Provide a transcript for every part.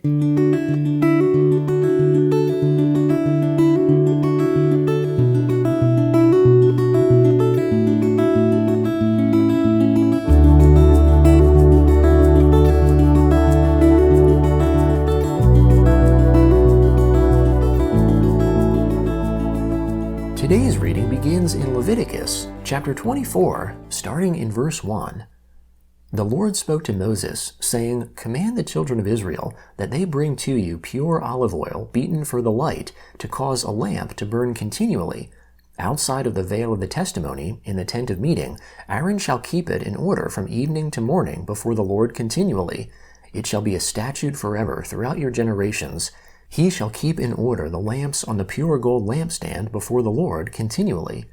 Today's reading begins in Leviticus, chapter 24, starting in verse 1. The Lord spoke to Moses, saying, Command the children of Israel that they bring to you pure olive oil beaten for the light, to cause a lamp to burn continually. Outside of the veil of the testimony, in the tent of meeting, Aaron shall keep it in order from evening to morning before the Lord continually. It shall be a statute forever throughout your generations. He shall keep in order the lamps on the pure gold lampstand before the Lord continually.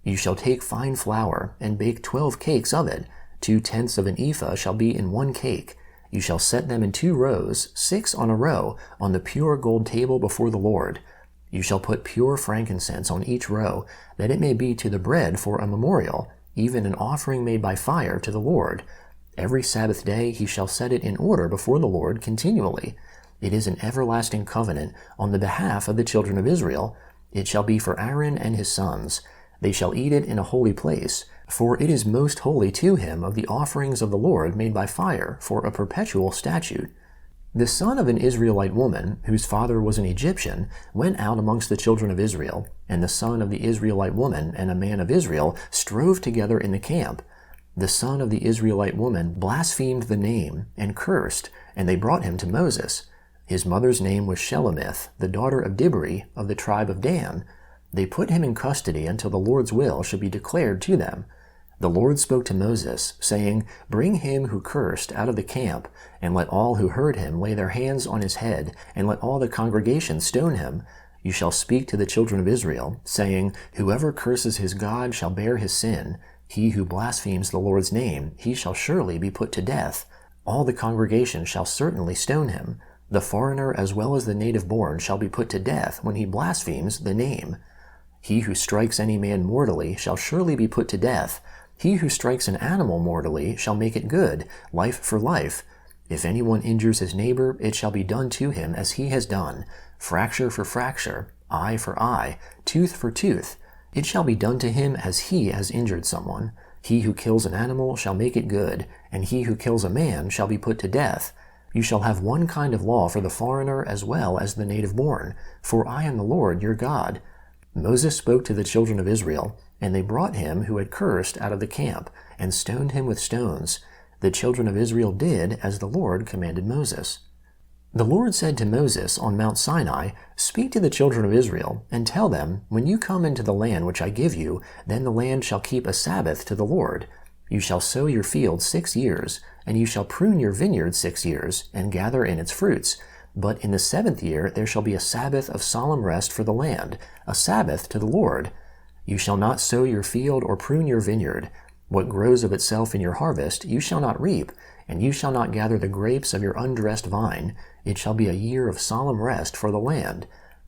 You shall take fine flour, and bake 12 cakes of it. 2/10 of an ephah shall be in one cake. You shall set them in 2 rows, 6 on a row, on the pure gold table before the Lord. You shall put pure frankincense on each row, that it may be to the bread for a memorial, even an offering made by fire to the Lord. Every Sabbath day he shall set it in order before the Lord continually. It is an everlasting covenant on the behalf of the children of Israel. It shall be for Aaron and his sons. They shall eat it in a holy place, for it is most holy to him of the offerings of the Lord made by fire, for a perpetual statute. The son of an Israelite woman, whose father was an Egyptian, went out amongst the children of Israel, and the son of the Israelite woman and a man of Israel strove together in the camp. The son of the Israelite woman blasphemed the name, and cursed, and they brought him to Moses. His mother's name was Shelomith, the daughter of Dibri, of the tribe of Dan. They put him in custody until the Lord's will should be declared to them. The Lord spoke to Moses, saying, Bring him who cursed out of the camp, and let all who heard him lay their hands on his head, and let all the congregation stone him. You shall speak to the children of Israel, saying, Whoever curses his God shall bear his sin. He who blasphemes the Lord's name, he shall surely be put to death. All the congregation shall certainly stone him. The foreigner as well as the native born shall be put to death when he blasphemes the name. He who strikes any man mortally shall surely be put to death. He who strikes an animal mortally shall make it good, life for life. If anyone injures his neighbor, it shall be done to him as he has done, fracture for fracture, eye for eye, tooth for tooth. It shall be done to him as he has injured someone. He who kills an animal shall make it good, and he who kills a man shall be put to death. You shall have one kind of law for the foreigner as well as the native born, for I am the Lord your God. Moses spoke to the children of Israel, and they brought him who had cursed out of the camp, and stoned him with stones. The children of Israel did as the Lord commanded Moses. The Lord said to Moses on Mount Sinai, Speak to the children of Israel, and tell them, When you come into the land which I give you, then the land shall keep a Sabbath to the Lord. You shall sow your field 6 years, and you shall prune your vineyard 6 years, and gather in its fruits. But in the 7th year there shall be a Sabbath of solemn rest for the land, a Sabbath to the Lord. You shall not sow your field or prune your vineyard. What grows of itself in your harvest you shall not reap, and you shall not gather the grapes of your undressed vine. It shall be a year of solemn rest for the land.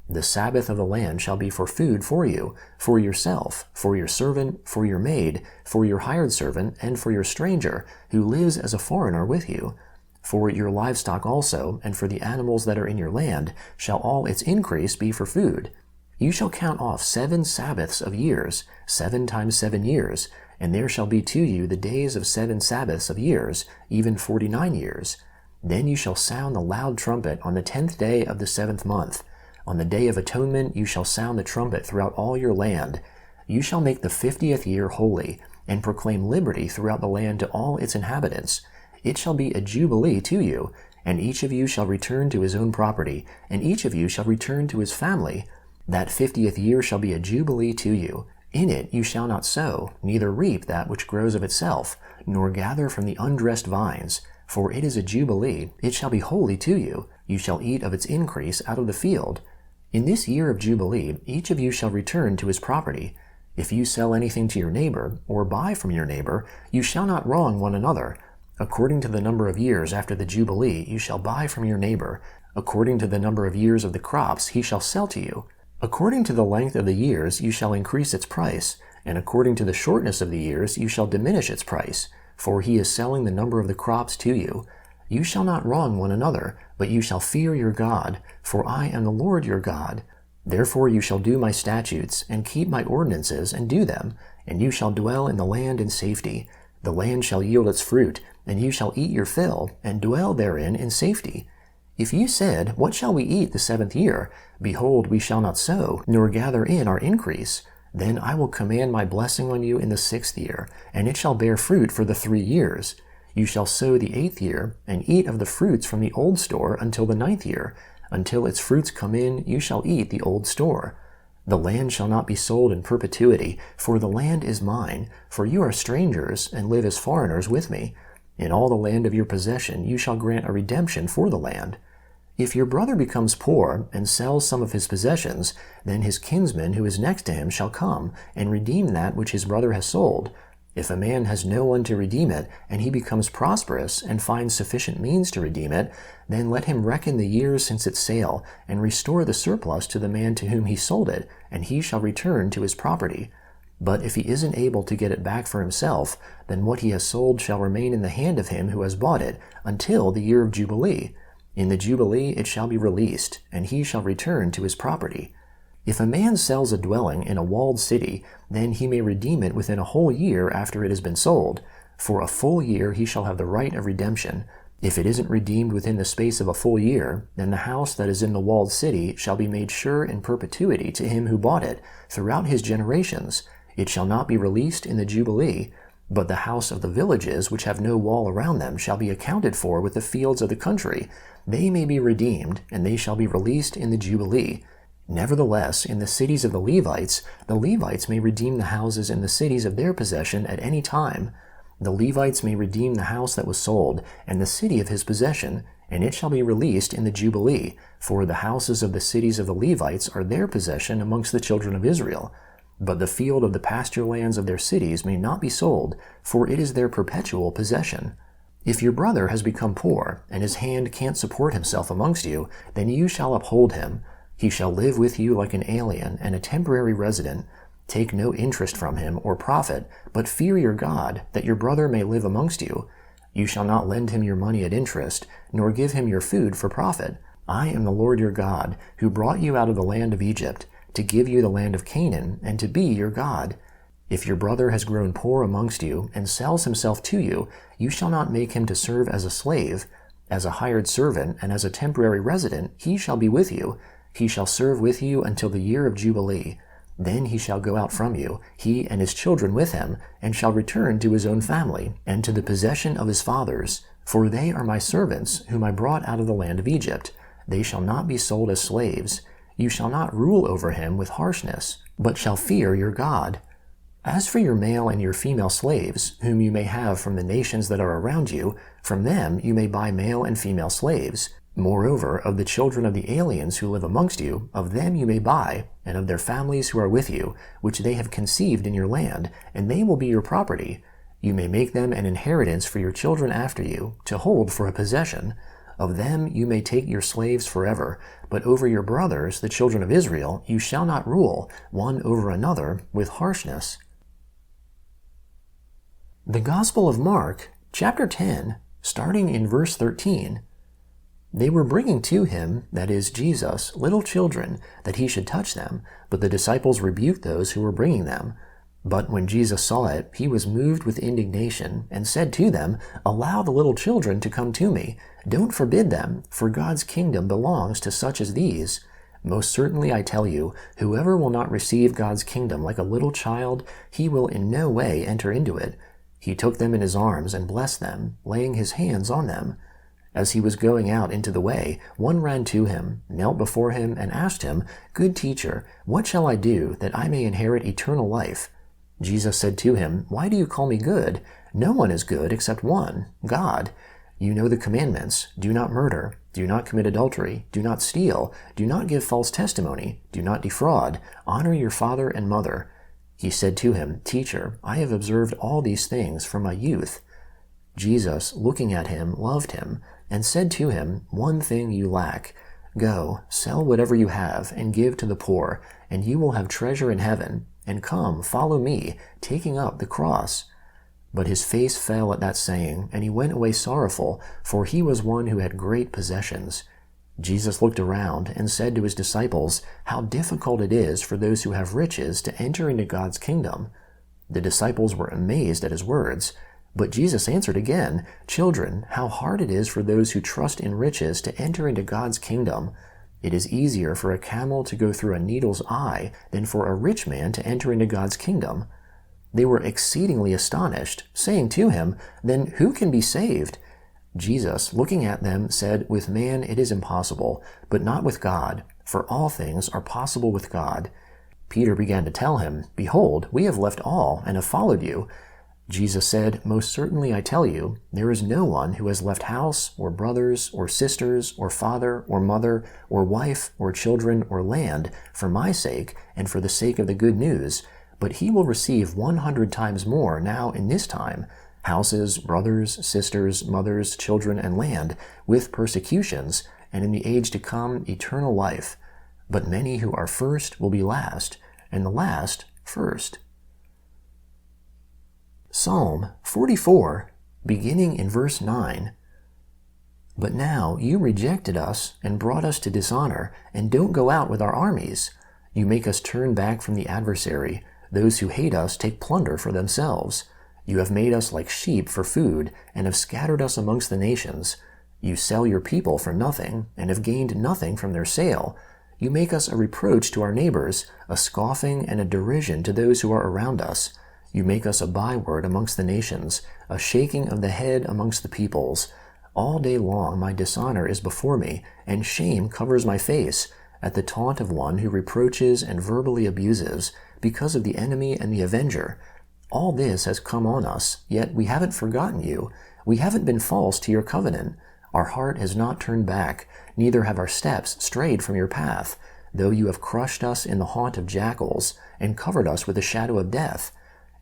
The Sabbath of the land shall be for food for you, for yourself, for your servant, for your maid, for your hired servant, and for your stranger, who lives as a foreigner with you. For your livestock also, and for the animals that are in your land, shall all its increase be for food. You shall count off 7 Sabbaths of years, 7 times 7 years, and there shall be to you the days of 7 Sabbaths of years, even 49 years. Then you shall sound the loud trumpet on the 10th day of the 7th month. On the day of atonement you shall sound the trumpet throughout all your land. You shall make the 50th year holy, and proclaim liberty throughout the land to all its inhabitants. It shall be a jubilee to you, and each of you shall return to his own property, and each of you shall return to his family. That 50th year shall be a jubilee to you. In it you shall not sow, neither reap that which grows of itself, nor gather from the undressed vines. For it is a jubilee, it shall be holy to you. You shall eat of its increase out of the field. In this year of Jubilee, each of you shall return to his property. If you sell anything to your neighbor, or buy from your neighbor, you shall not wrong one another. According to the number of years after the Jubilee, you shall buy from your neighbor. According to the number of years of the crops, he shall sell to you. According to the length of the years, you shall increase its price, and according to the shortness of the years, you shall diminish its price, for he is selling the number of the crops to you. You shall not wrong one another, but you shall fear your God, for I am the Lord your God. Therefore you shall do my statutes, and keep my ordinances, and do them, and you shall dwell in the land in safety. The land shall yield its fruit, and you shall eat your fill, and dwell therein in safety. If you said, What shall we eat the 7th year? Behold, we shall not sow, nor gather in our increase. Then I will command my blessing on you in the 6th year, and it shall bear fruit for the 3 years. You shall sow the 8th year, and eat of the fruits from the old store until the 9th year. Until its fruits come in, you shall eat the old store. The land shall not be sold in perpetuity, for the land is mine, for you are strangers, and live as foreigners with me. In all the land of your possession you shall grant a redemption for the land. If your brother becomes poor, and sells some of his possessions, then his kinsman who is next to him shall come, and redeem that which his brother has sold. If a man has no one to redeem it, and he becomes prosperous, and finds sufficient means to redeem it, then let him reckon the years since its sale, and restore the surplus to the man to whom he sold it, and he shall return to his property. But if he isn't able to get it back for himself, then what he has sold shall remain in the hand of him who has bought it, until the year of Jubilee. In the Jubilee it shall be released, and he shall return to his property. If a man sells a dwelling in a walled city, then he may redeem it within a whole year after it has been sold. For a full year he shall have the right of redemption. If it isn't redeemed within the space of a full year, then the house that is in the walled city shall be made sure in perpetuity to him who bought it, throughout his generations. It shall not be released in the Jubilee. But the house of the villages which have no wall around them shall be accounted for with the fields of the country. They may be redeemed, and they shall be released in the Jubilee. Nevertheless, in the cities of the Levites may redeem the houses in the cities of their possession at any time. The Levites may redeem the house that was sold, and the city of his possession, and it shall be released in the Jubilee, for the houses of the cities of the Levites are their possession amongst the children of Israel. But the field of the pasture lands of their cities may not be sold, for it is their perpetual possession. If your brother has become poor, and his hand can't support himself amongst you, then you shall uphold him. He shall live with you like an alien and a temporary resident. Take no interest from him or profit, but fear your God, that your brother may live amongst you. You shall not lend him your money at interest, nor give him your food for profit. I am the Lord your God, who brought you out of the land of Egypt, to give you the land of Canaan, and to be your God. If your brother has grown poor amongst you, and sells himself to you, you shall not make him to serve as a slave. As a hired servant and as a temporary resident, he shall be with you. He shall serve with you until the year of Jubilee. Then he shall go out from you, he and his children with him, and shall return to his own family, and to the possession of his fathers. For they are my servants, whom I brought out of the land of Egypt. They shall not be sold as slaves. You shall not rule over him with harshness, but shall fear your God. As for your male and your female slaves, whom you may have from the nations that are around you, from them you may buy male and female slaves. Moreover, of the children of the aliens who live amongst you, of them you may buy, and of their families who are with you, which they have conceived in your land, and they will be your property. You may make them an inheritance for your children after you, to hold for a possession. Of them you may take your slaves forever, but over your brothers, the children of Israel, you shall not rule, one over another, with harshness. The Gospel of Mark, chapter 10, starting in verse 13. They were bringing to him, that is, Jesus, little children, that he should touch them, but the disciples rebuked those who were bringing them. But when Jesus saw it, he was moved with indignation, and said to them, Allow the little children to come to me. Don't forbid them, for God's kingdom belongs to such as these. Most certainly I tell you, whoever will not receive God's kingdom like a little child, he will in no way enter into it. He took them in his arms and blessed them, laying his hands on them. As he was going out into the way, one ran to him, knelt before him, and asked him, Good teacher, what shall I do that I may inherit eternal life? Jesus said to him, Why do you call me good? No one is good except one, God. You know the commandments. Do not murder. Do not commit adultery. Do not steal. Do not give false testimony. Do not defraud. Honor your father and mother. He said to him, Teacher, I have observed all these things from my youth. Jesus, looking at him, loved him, and said to him, One thing you lack. Go, sell whatever you have, and give to the poor, and you will have treasure in heaven. And come, follow me, taking up the cross. But his face fell at that saying, and he went away sorrowful, for he was one who had great possessions. Jesus looked around and said to his disciples, "How difficult it is for those who have riches to enter into God's kingdom." The disciples were amazed at his words. But Jesus answered again, "Children, how hard it is for those who trust in riches to enter into God's kingdom. It is easier for a camel to go through a needle's eye than for a rich man to enter into God's kingdom." They were exceedingly astonished, saying to him, "Then who can be saved?" Jesus, looking at them, said, "With man it is impossible, but not with God, for all things are possible with God." Peter began to tell him, "Behold, we have left all and have followed you." Jesus said, "Most certainly I tell you, there is no one who has left house, or brothers, or sisters, or father, or mother, or wife, or children, or land, for my sake, and for the sake of the good news, but he will receive 100 times more now in this time, houses, brothers, sisters, mothers, children, and land, with persecutions, and in the age to come eternal life. But many who are first will be last, and the last first." Psalm 44, beginning in verse 9. "But now you rejected us and brought us to dishonor, and don't go out with our armies. You make us turn back from the adversary. Those who hate us take plunder for themselves. You have made us like sheep for food, and have scattered us amongst the nations. You sell your people for nothing, and have gained nothing from their sale. You make us a reproach to our neighbors, a scoffing and a derision to those who are around us. You make us a byword amongst the nations, a shaking of the head amongst the peoples. All day long my dishonor is before me, and shame covers my face, at the taunt of one who reproaches and verbally abuses, because of the enemy and the avenger. All this has come on us, yet we haven't forgotten you. We haven't been false to your covenant. Our heart has not turned back, neither have our steps strayed from your path, though you have crushed us in the haunt of jackals, and covered us with the shadow of death.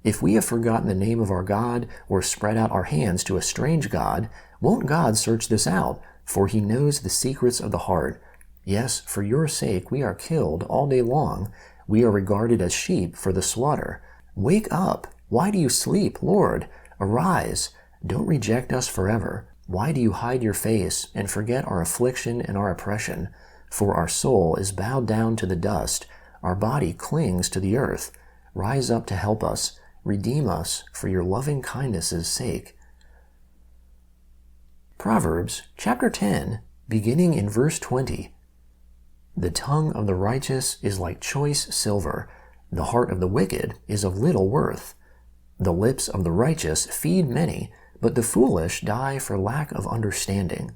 If we have forgotten the name of our God, or spread out our hands to a strange God, won't God search this out? For he knows the secrets of the heart. Yes, for your sake we are killed all day long. We are regarded as sheep for the slaughter. Wake up! Why do you sleep, Lord? Arise! Don't reject us forever. Why do you hide your face and forget our affliction and our oppression? For our soul is bowed down to the dust. Our body clings to the earth. Rise up to help us. Redeem us for your loving kindness' sake. Proverbs chapter 10, beginning in verse 20. The tongue of the righteous is like choice silver. The heart of the wicked is of little worth. The lips of the righteous feed many, but the foolish die for lack of understanding.